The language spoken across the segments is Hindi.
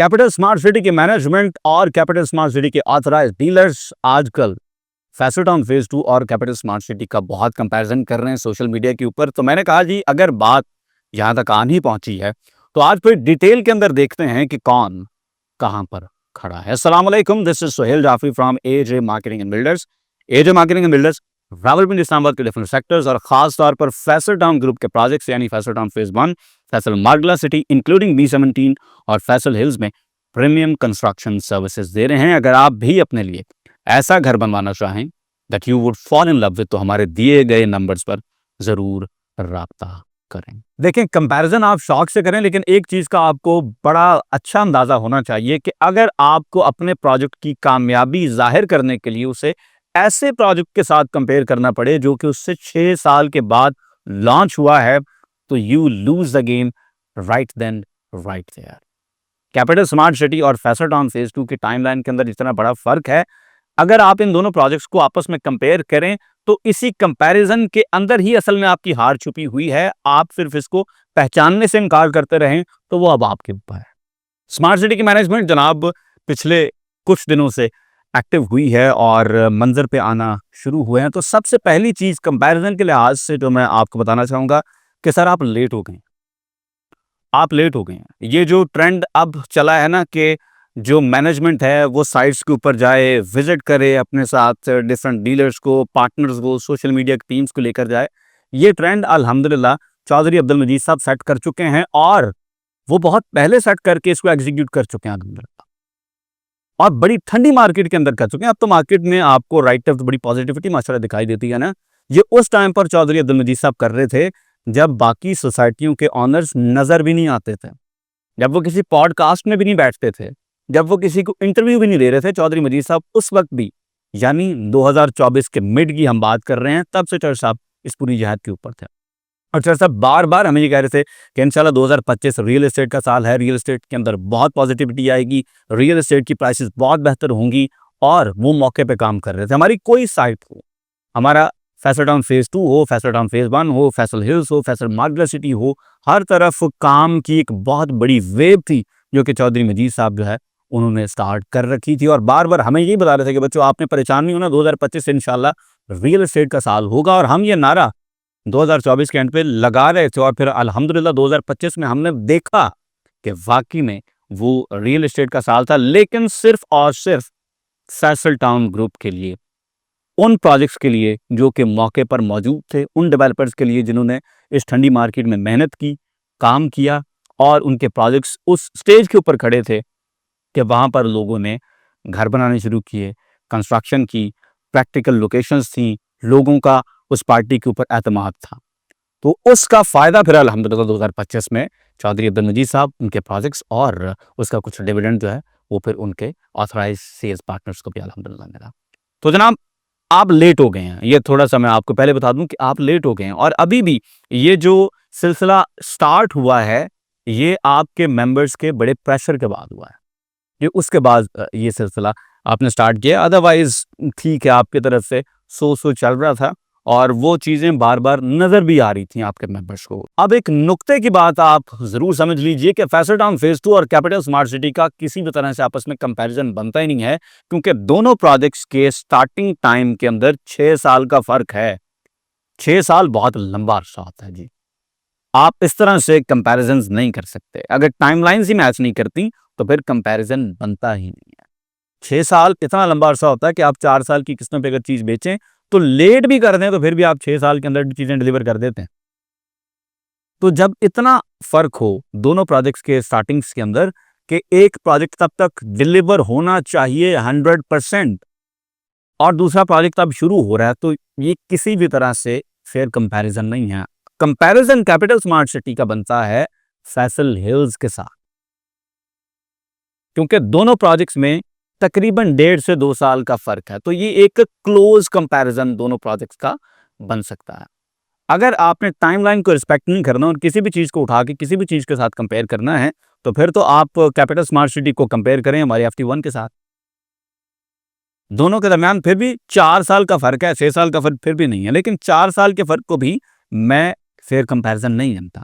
कैपिटल स्मार्ट सिटी के मैनेजमेंट और कैपिटल स्मार्ट सिटी के ऑथराइज्ड डीलर्स आजकल फैसल टाउन फेज 2 और कैपिटल स्मार्ट सिटी का बहुत कंपैरिजन कर रहे हैं सोशल मीडिया के ऊपर। तो मैंने कहा जी अगर बात यहाँ तक आनी पहुंची है तो आज फिर डिटेल के अंदर देखते हैं कि कौन कहां पर खड़ा है। अस्सलाम वालेकुम, this is Suhail Jafri from AJ marketing and builders. AJ marketing and builders Rawalpindi Islamabad के डिफरेंट सेक्टर्स और खास तौर पर फैसल टाउन ग्रुप के प्रोजेक्ट्स यानी Faisal town phase 1, Faisal Margalla city including B17 और फैसल हिल्स में प्रीमियम कंस्ट्रक्शन सर्विसेज दे रहे हैं। अगर आप भी अपने लिए ऐसा घर बनवाना चाहें that you would fall in love with, तो हमारे दिए गए नंबर्स पर जरूर राब्ता करें। देखें, कंपैरिजन आप शौक से करें, लेकिन एक चीज का आपको बड़ा अच्छा अंदाजा होना चाहिए कि अगर आपको अपने प्रोजेक्ट की कामयाबी जाहिर करने के लिए उसे ऐसे प्रोजेक्ट के साथ कंपेयर करना पड़े जो कि उससे 6 साल के बाद लॉन्च हुआ है, तो you lose the game right then right there. Capital smart city और फैसल टाउन फेज 2 की टाइमलाइन के अंदर इतना बड़ा फर्क है। अगर आप इन दोनों प्रोजेक्ट्स को आपस में कंपेयर करें तो इसी कंपैरिजन के अंदर ही असल में आपकी हार छुपी हुई है। आप सिर्फ इसको पहचानने से इनकार करते रहें तो वो अब आपके ऊपर है। स्मार्ट सिटी की मैनेजमेंट जनाब पिछले कुछ दिनों से एक्टिव हुई है और मंजर पे आना शुरू हुए हैं। तो सबसे पहली चीज कंपैरिजन के लिहाज से जो मैं आपको बताना चाहूंगा कि सर आप लेट हो गए, आप लेट हो गए हैं। ये जो ट्रेंड अब चला है ना कि जो मैनेजमेंट है वो साइट्स के ऊपर जाए, विजिट करे, अपने साथ डिफरेंट डीलर्स को, पार्टनर्स को, सोशल मीडिया की टीम्स को लेकर जाए, ये ट्रेंड अल्हम्दुलिल्लाह चौधरी अब्दुल मजीद साहब सेट कर चुके हैं और वो बहुत पहले सेट करके इसको एग्जीक्यूट कर चुके हैं अल्हम्दुलिल्लाह, और बड़ी ठंडी मार्केट के अंदर कर चुके हैं। अब तो मार्केट में आपको राइट तरफ बड़ी पॉजिटिविटी माशाल्लाह दिखाई देती है ना। ये उस टाइम पर चौधरी अब्दुल मजीद साहब कर रहे थे जब बाकी सोसाइटियों के ऑनर्स नजर भी नहीं आते थे, जब वो किसी पॉडकास्ट में भी नहीं बैठते थे, जब वो किसी को इंटरव्यू भी नहीं दे रहे थे। चौधरी मजीद साहब उस वक्त भी, यानी 2024 के मिड की हम बात कर रहे हैं, तब से चौधरी साहब इस पूरी जहाद के ऊपर थे। और चौधरी साहब बार बार हमें ये कह रहे थे कि इंशाल्लाह 2025 रियल एस्टेट का साल है, रियल एस्टेट के अंदर बहुत पॉजिटिविटी आएगी, रियल एस्टेट की प्राइसेस बहुत बेहतर होंगी, और वो मौके पे काम कर रहे थे। हमारी कोई साइट हो, हमारा फैसल टाउन फेज 2 हो, फैसल टाउन फेज 1 हो, फैसल हिल्स हो, फैसल मार्गला सिटी हो, हर तरफ काम की एक बहुत बड़ी वेव थी जो कि चौधरी मजीद साहब जो है उन्होंने स्टार्ट कर रखी थी। और बार बार हमें यही बता रहे थे कि बच्चों आपने परेशान नहीं होना, 2025 से इंशाल्लाह रियल एस्टेट का साल होगा। और हम ये नारा 2024 के एंड पे लगा रहे थे और फिर अल्हम्दुलिल्लाह 2025 में हमने देखा कि वाकई में वो रियल एस्टेट का साल था, लेकिन सिर्फ और सिर्फ फैसल टाउन ग्रुप के लिए, उन प्रोजेक्ट्स के लिए जो कि मौके पर मौजूद थे, उन डेवलपर्स के लिए जिन्होंने इस ठंडी मार्केट में मेहनत की, काम किया, और उनके प्रोजेक्ट्स उस स्टेज के ऊपर खड़े थे कि वहाँ पर लोगों ने घर बनाने शुरू किए, कंस्ट्रक्शन की, प्रैक्टिकल लोकेशंस थी, लोगों का उस पार्टी के ऊपर एतमाद था। तो उसका फ़ायदा फिर अल्हम्दुलिल्लाह 2025 में चौधरी अब्दुल मजीद साहब, उनके प्रोजेक्ट्स और उसका कुछ डिविडेंड जो है वो फिर उनके ऑथराइज सेल्स पार्टनर्स को भी अल्हम्दुलिल्लाह मिला। तो जनाब आप लेट हो गए हैं, ये थोड़ा सा मैं आपको पहले बता दूं कि आप लेट हो गए हैं। और अभी भी ये जो सिलसिला स्टार्ट हुआ है ये आपके मेंबर्स के बड़े प्रेशर के बाद हुआ है, ये उसके बाद ये सिलसिला आपने स्टार्ट किया। अदरवाइज ठीक है, आपकी तरफ से सो चल रहा था और वो चीज़ें बार बार नज़र भी आ रही थी आपके मेंबर्स को। अब एक नुक्ते की बात आप ज़रूर समझ लीजिए कि फैसल टाउन फेज 2 और कैपिटल स्मार्ट सिटी का किसी भी तरह से आपस में कंपैरिजन बनता ही नहीं है, क्योंकि दोनों प्रोजेक्ट्स के स्टार्टिंग टाइम के अंदर 6 साल का फ़र्क है। 6 साल बहुत लंबा अरसा होता है जी, आप इस तरह से कंपैरिजन नहीं कर सकते। अगर टाइमलाइंस ही मैच नहीं करती तो फिर कंपैरिजन बनता ही नहीं है। 6 साल इतना लंबा अरसा होता है कि आप 4 साल की किस्तों पे अगर चीज़ बेचें तो लेट भी कर दें तो फिर भी आप 6 साल के अंदर चीजें डिलीवर कर देते हैं। तो जब इतना फर्क हो दोनों प्रोजेक्ट्स के स्टार्टिंग्स के अंदर कि एक प्रोजेक्ट तब तक डिलीवर होना चाहिए 100% और दूसरा प्रोजेक्ट तब शुरू हो रहा है, तो ये किसी भी तरह से फेयर कंपैरिजन नहीं है। कंपैरिजन कैपिटल स्मार्ट सिटी का बनता है फैसल हिल्स के साथ, क्योंकि दोनों प्रोजेक्ट्स में तकरीबन 1.5 से 2 साल का फर्क है। तो ये एक क्लोज कंपैरिजन दोनों प्रोजेक्ट्स का बन सकता है। अगर आपने टाइमलाइन को रिस्पेक्ट नहीं करना और किसी भी चीज को उठा के किसी भी चीज के साथ कंपेयर करना है तो फिर तो आप कैपिटल स्मार्ट सिटी को कंपेयर करें हमारे FT1 के साथ। दोनों के दरमियान फिर भी 4 साल का फर्क है, 6 साल का फर्क फिर भी नहीं है, लेकिन 4 साल के फर्क को भी मैं फेयर कंपैरिजन नहीं जानता।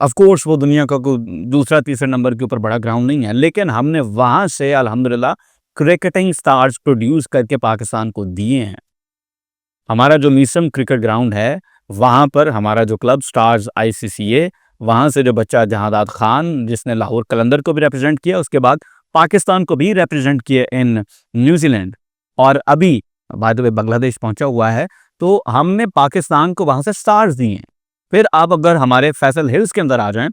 ऑफ कोर्स वो दुनिया का कोई दूसरा तीसरे नंबर के ऊपर बड़ा ग्राउंड नहीं है, लेकिन हमने वहाँ से अल्हम्दुलिल्लाह क्रिकेटिंग स्टार्स प्रोड्यूस करके पाकिस्तान को दिए हैं। हमारा जो मीसम क्रिकेट ग्राउंड है, वहाँ पर हमारा जो क्लब स्टार्स ICCA, वहाँ से जो बच्चा जहादाद खान जिसने लाहौर कलंदर को भी रिप्रेजेंट किया, उसके बाद पाकिस्तान को भी रिप्रेजेंट किया इन न्यूजीलैंड, और अभी बाय द वे बांग्लादेश पहुंचा हुआ है। तो हमने पाकिस्तान को वहाँ से स्टार्स दिए हैं। फिर आप अगर हमारे फैसल हिल्स के अंदर आ जाएं,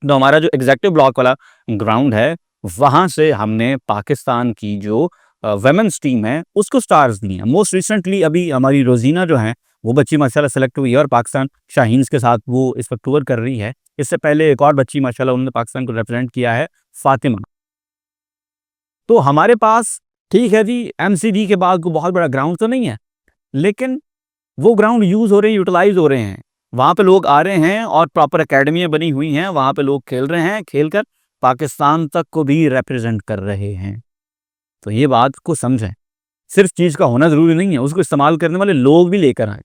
तो हमारा जो एग्जेक्टिव ब्लॉक वाला ग्राउंड है, वहाँ से हमने पाकिस्तान की जो वेमेंस टीम है उसको स्टार्स दिए हैं। मोस्ट रिसेंटली अभी हमारी रोजीना जो है वो बच्ची माशाल्लाह सेलेक्ट हुई है और पाकिस्तान शाहीन्स के साथ वो इस वक्त टूर कर रही है। इससे पहले एक और बच्ची माशाल्लाह उन्होंने पाकिस्तान को रिप्रेजेंट किया है, फातिमा। तो हमारे पास ठीक है जी, MCD के बाद कोई बहुत बड़ा ग्राउंड तो नहीं है, लेकिन वो ग्राउंड यूज़ हो रहे हैं, यूटिलाइज हो रहे हैं। वहाँ पे लोग आ रहे हैं और प्रॉपर अकेडमियाँ बनी हुई हैं, वहाँ पे लोग खेल रहे हैं, खेलकर पाकिस्तान तक को भी रिप्रेजेंट कर रहे हैं। तो ये बात को समझें, सिर्फ चीज़ का होना ज़रूरी नहीं है, उसको इस्तेमाल करने वाले लोग भी लेकर आएँ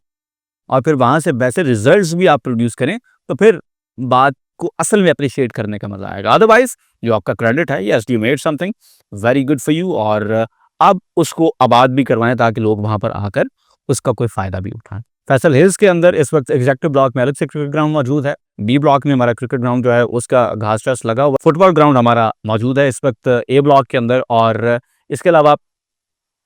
और फिर वहाँ से वैसे रिजल्ट्स भी आप प्रोड्यूस करें, तो फिर बात को असल में अप्रिशिएट करने का मज़ा आएगा। अदरवाइज़ जो आपका क्रेडिट है, yes you made something very good for you, और अब उसको आबाद भी करवाएं ताकि लोग वहाँ पर आकर उसका कोई फ़ायदा भी उठाएं। फैसल हिल्स के अंदर इस वक्त एग्जेक्टिव ब्लॉक में अलग से क्रिकेट ग्राउंड मौजूद है। बी ब्लॉक में हमारा क्रिकेट ग्राउंड जो है उसका घास टस लगा हुआ, फुटबॉल ग्राउंड हमारा मौजूद है इस वक्त ए ब्लॉक के अंदर, और इसके अलावा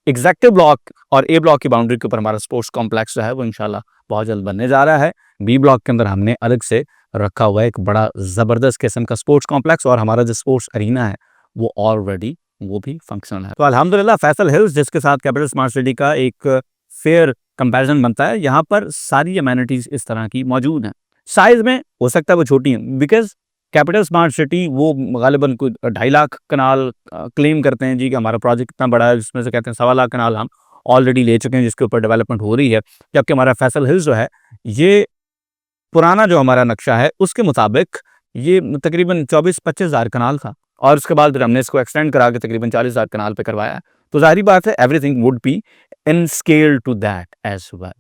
एग्जेक्टिव ब्लॉक और ए ब्लॉक की बाउंड्री के ऊपर हमारा स्पोर्ट्स कॉम्प्लेक्स जो है वो इंशाल्लाह बहुत जल्द बनने जा रहा है। बी ब्लॉक के अंदर हमने अलग से रखा हुआ है एक बड़ा ज़बरदस्त किस्म का स्पोर्ट्स कॉम्प्लेक्स, और हमारा जो स्पोर्ट्स अरीना है वो ऑलरेडी वो भी फंक्शनल है। तो अल्हम्दुलिल्लाह फैसल हिल्स जिसके साथ कैपिटल स्मार्ट सिटी का एक फेयर कंपैरिजन बनता है, यहाँ पर सारी अमेनिटीज़ इस तरह की मौजूद हैं। साइज़ में हो सकता है वो छोटी हैं, बिकॉज़ कैपिटल स्मार्ट सिटी वो गालिबन कोई 2.5 लाख कनाल क्लेम करते हैं जी कि हमारा प्रोजेक्ट इतना बड़ा है, जिसमें से कहते हैं 1.25 लाख कनाल हम ऑलरेडी ले चुके हैं जिसके ऊपर डेवलपमेंट हो रही है। जबकि हमारा फैसल हिल्स जो है, ये पुराना जो हमारा नक्शा है उसके मुताबिक ये तकरीबन 24-25 हज़ार कनाल था, और उसके बाद फिर हमने इसको एक्सटेंड करा के तकरीबन 40 हज़ार कनाल पे करवाया है। तो जाहिर बात है everything would be in scale to that as well.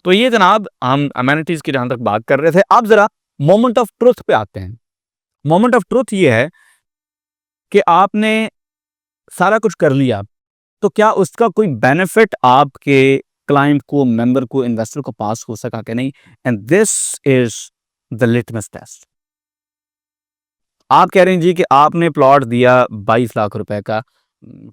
तो ये जनाब हम अमेनिटीज़ की जहाँ तक बात कर रहे थे, अब ज़रा मोमेंट ऑफ ट्रुथ पे आते हैं। मोमेंट ऑफ ट्रुथ ये है कि आपने सारा कुछ कर लिया, तो क्या उसका कोई बेनिफिट आपके क्लाइंट को, मेंबर को, इन्वेस्टर को पास हो सका कि नहीं? And this is the litmus test. आप कह रहे हैं जी कि आपने प्लॉट दिया 22 लाख रुपए का,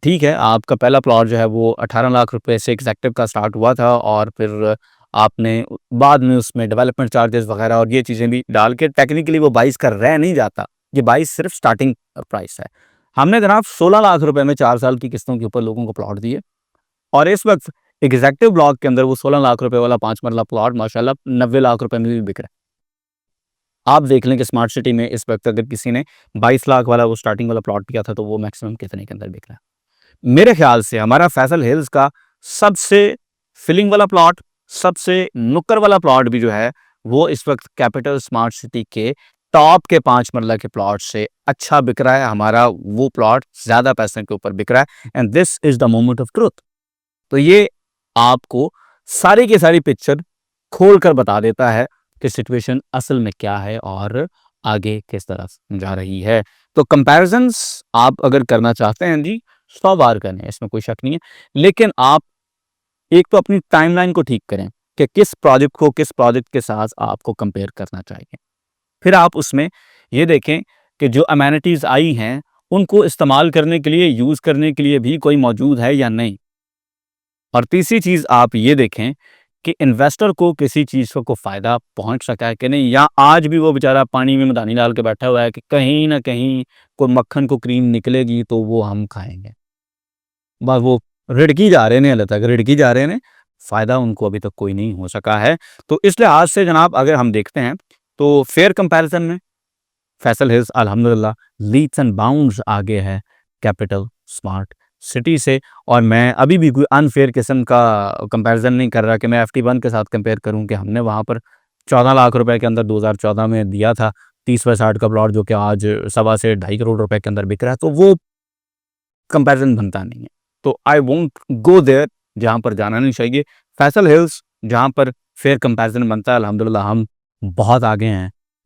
ठीक है, आपका पहला प्लॉट जो है वो 18 लाख रुपए से एग्जेक्टिव का स्टार्ट हुआ था, और फिर आपने बाद में उसमें डेवलपमेंट चार्जेस वगैरह और ये चीज़ें भी डाल के टेक्निकली वो 22 का रह नहीं जाता, ये 22 सिर्फ स्टार्टिंग प्राइस है। हमने जनाब 16 लाख रुपए में 4 साल की किस्तों के ऊपर लोगों को प्लॉट दिए, और इस वक्त एग्जेक्टिव ब्लॉक के अंदर वो 16 लाख रुपए वाला 5 मरला प्लॉट माशाल्लाह 90 लाख रुपए में भी बिक रहा है। आप देख लें कि स्मार्ट सिटी में इस वक्त अगर किसी ने 22 लाख वाला वो स्टार्टिंग वाला प्लॉट किया था तो वो मैक्सिमम कितने के अंदर बिक रहा है? मेरे ख्याल से हमारा फैसल हिल्स का सबसे फिलिंग वाला प्लॉट, सबसे नुक्कर वाला प्लॉट भी जो है वो इस वक्त कैपिटल स्मार्ट सिटी के टॉप के 5 मरला के प्लॉट से अच्छा बिक रहा है। हमारा वो प्लॉट ज्यादा पैसे के ऊपर बिक रहा है, and this is the moment of truth. तो ये आपको सारी की सारी पिक्चर खोल कर बता देता है कि सिचुएशन असल में क्या है और आगे किस तरफ जा रही है। तो कंपैरिजंस आप अगर करना चाहते हैं जी 100 बार करें, इसमें कोई शक नहीं है, लेकिन आप एक तो अपनी टाइमलाइन को ठीक करें कि किस प्रोजेक्ट को किस प्रोजेक्ट के साथ आपको कंपेयर करना चाहिए। फिर आप उसमें ये देखें कि जो अमेनिटीज़ आई हैं उनको इस्तेमाल करने के लिए, यूज़ करने के लिए भी कोई मौजूद है या नहीं। और तीसरी चीज़ आप ये देखें कि इन्वेस्टर को किसी चीज़ को फ़ायदा पहुंच सका है कि नहीं, या आज भी वो बेचारा पानी में मदानी डाल के बैठा हुआ है कि कहीं ना कहीं कोई मक्खन को क्रीम निकलेगी तो वो हम खाएंगे। बस वो रिड़की जा रहे हैं, हाले तक रिड़की जा रहे हैं, फ़ायदा उनको अभी तक कोई नहीं हो सका है। तो इस लिहाज से जनाब अगर हम देखते हैं तो फेयर कंपैरिजन में फैसल हिल्स अल्हम्दुलिल्लाह लीप्स एंड बाउंड्स आगे है कैपिटल स्मार्ट सिटी से। और मैं अभी भी कोई अनफेयर किस्म का कंपैरिजन नहीं कर रहा कि मैं FT1 के साथ कंपेयर करूं कि हमने वहां पर 14 लाख रुपए के अंदर 2014 में दिया था 30/60 का प्लॉट, जो कि आज 1.25 से 2.5 करोड़ रुपए के अंदर बिक रहा है, तो वो कंपैरिजन बनता नहीं है। तो आई वोंट गो देयर, जहां पर जाना नहीं चाहिए। फैसल हिल्स जहां पर फेयर कंपैरिजन बनता है, अल्हम्दुलिल्लाह हम बहुत आगे हैं।